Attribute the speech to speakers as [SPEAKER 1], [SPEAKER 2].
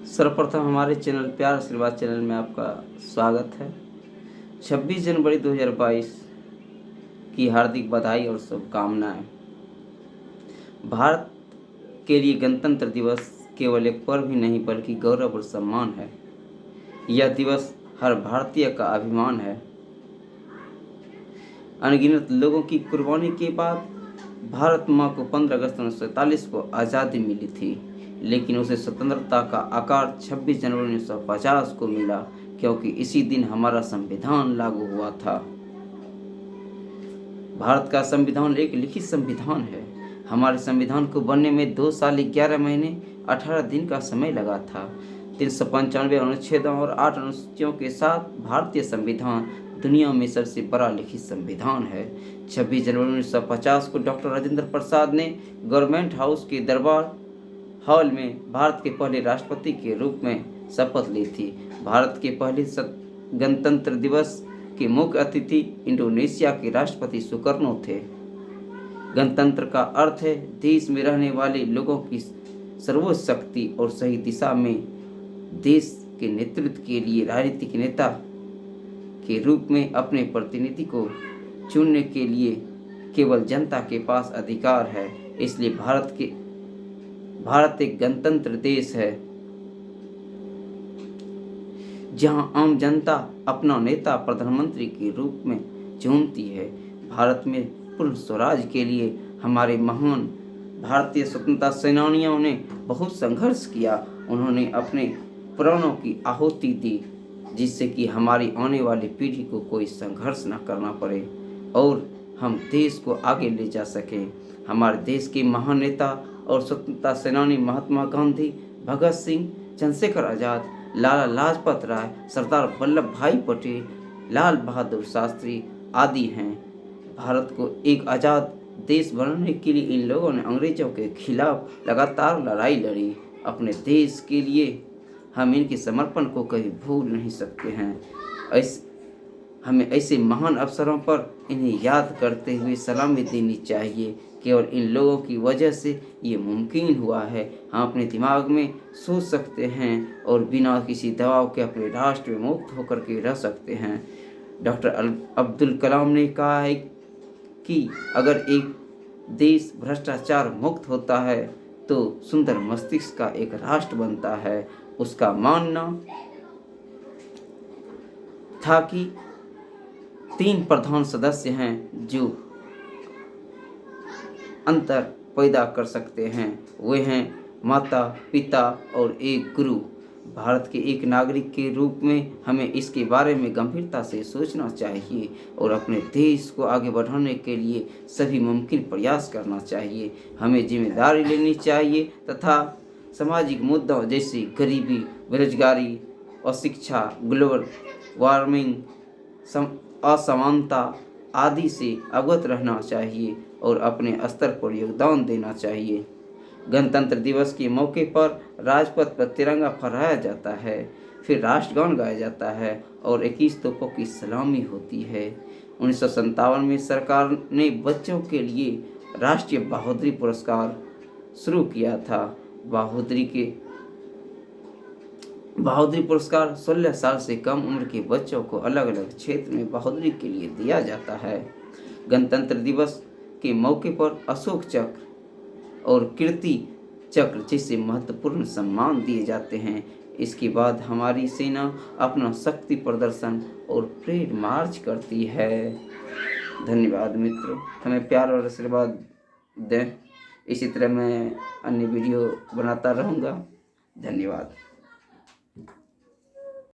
[SPEAKER 1] सर्वप्रथम हमारे चैनल प्यार आशीर्वाद चैनल में आपका स्वागत है। 26 जनवरी 2022 की हार्दिक बधाई और शुभकामनाएं। भारत के लिए गणतंत्र दिवस केवल एक पर्व ही नहीं बल्कि गौरव और सम्मान है। यह दिवस हर भारतीय का अभिमान है। अनगिनत लोगों की कुर्बानी के बाद भारत माँ को 15 अगस्त 1947 को आज़ादी मिली थी, लेकिन उसे स्वतंत्रता का आकार 26 जनवरी 1950 को मिला, क्योंकि इसी दिन हमारा संविधान लागू हुआ था। भारत का संविधान एक लिखित संविधान है। हमारे संविधान को बनने में 2 साल 11 महीने 18 दिन का समय लगा था। 395 अनुच्छेदों और 8 अनुसूचियों के साथ भारतीय संविधान दुनिया में सबसे बड़ा लिखित संविधान है। 26 जनवरी 1950 को डॉक्टर राजेंद्र प्रसाद ने गवर्नमेंट हाउस के दरबार हॉल में भारत के पहले राष्ट्रपति के रूप में शपथ ली थी। भारत के पहले गणतंत्र दिवस के मुख्य अतिथि इंडोनेशिया के राष्ट्रपति सुकर्नो थे। गणतंत्र का अर्थ है देश में रहने वाले लोगों की सर्वोच्च शक्ति और सही दिशा में देश के नेतृत्व के लिए राजनीतिक नेता के रूप में अपने प्रतिनिधि को चुनने के लिए केवल जनता के पास अधिकार है। इसलिए भारत एक गणतंत्र देश है, जहां आम जनता अपना नेता प्रधानमंत्री के रूप में चुनती है। भारत में पूर्ण स्वराज के लिए हमारे महान भारतीय स्वतंत्रता सेनानियों ने बहुत संघर्ष किया। उन्होंने अपने प्राणों की आहुति दी, जिससे कि हमारी आने वाली पीढ़ी को कोई संघर्ष न करना पड़े और हम देश को आगे ले जा सकें। हमारे देश के महान नेता और स्वतंत्रता सेनानी महात्मा गांधी, भगत सिंह, चंद्रशेखर आज़ाद, लाला लाजपत राय, सरदार वल्लभ भाई पटेल, लाल बहादुर शास्त्री आदि हैं। भारत को एक आज़ाद देश बनाने के लिए इन लोगों ने अंग्रेजों के खिलाफ लगातार लड़ाई लड़ी। अपने देश के लिए हम इनके समर्पण को कभी भूल नहीं सकते हैं। हमें ऐसे महान अवसरों पर इन्हें याद करते हुए सलामी देनी चाहिए। केवल इन लोगों की वजह से ये मुमकिन हुआ है। हम अपने दिमाग में सोच सकते हैं और बिना किसी दबाव के अपने राष्ट्र में मुक्त होकर के रह सकते हैं। डॉक्टर अब्दुल कलाम ने कहा है कि अगर एक देश भ्रष्टाचार मुक्त होता है तो सुंदर मस्तिष्क का एक राष्ट्र बनता है। उसका मानना था कि 3 प्रधान सदस्य हैं जो अंतर पैदा कर सकते हैं। वे हैं माता, पिता और एक गुरु। भारत के एक नागरिक के रूप में हमें इसके बारे में गंभीरता से सोचना चाहिए और अपने देश को आगे बढ़ाने के लिए सभी मुमकिन प्रयास करना चाहिए। हमें जिम्मेदारी लेनी चाहिए तथा सामाजिक मुद्दों जैसे गरीबी, बेरोजगारी, अशिक्षा, ग्लोबल वार्मिंग, असमानता आदि से अवगत रहना चाहिए और अपने स्तर पर योगदान देना चाहिए। गणतंत्र दिवस के मौके पर राजपथ पर तिरंगा फहराया जाता है, फिर राष्ट्रगान गाया जाता है और 21 तोपों की सलामी होती है। 1957 में सरकार ने बच्चों के लिए राष्ट्रीय बहादुरी पुरस्कार शुरू किया था। बहादुरी पुरस्कार 16 साल से कम उम्र के बच्चों को अलग अलग क्षेत्र में बहादुरी के लिए दिया जाता है। गणतंत्र दिवस के मौके पर अशोक चक्र और कीर्ति चक्र जैसे महत्वपूर्ण सम्मान दिए जाते हैं। इसके बाद हमारी सेना अपना शक्ति प्रदर्शन और परेड मार्च करती है। धन्यवाद मित्रों, हमें प्यार और आशीर्वाद दें। इसी तरह मैं अन्य वीडियो बनाता रहूँगा। धन्यवाद।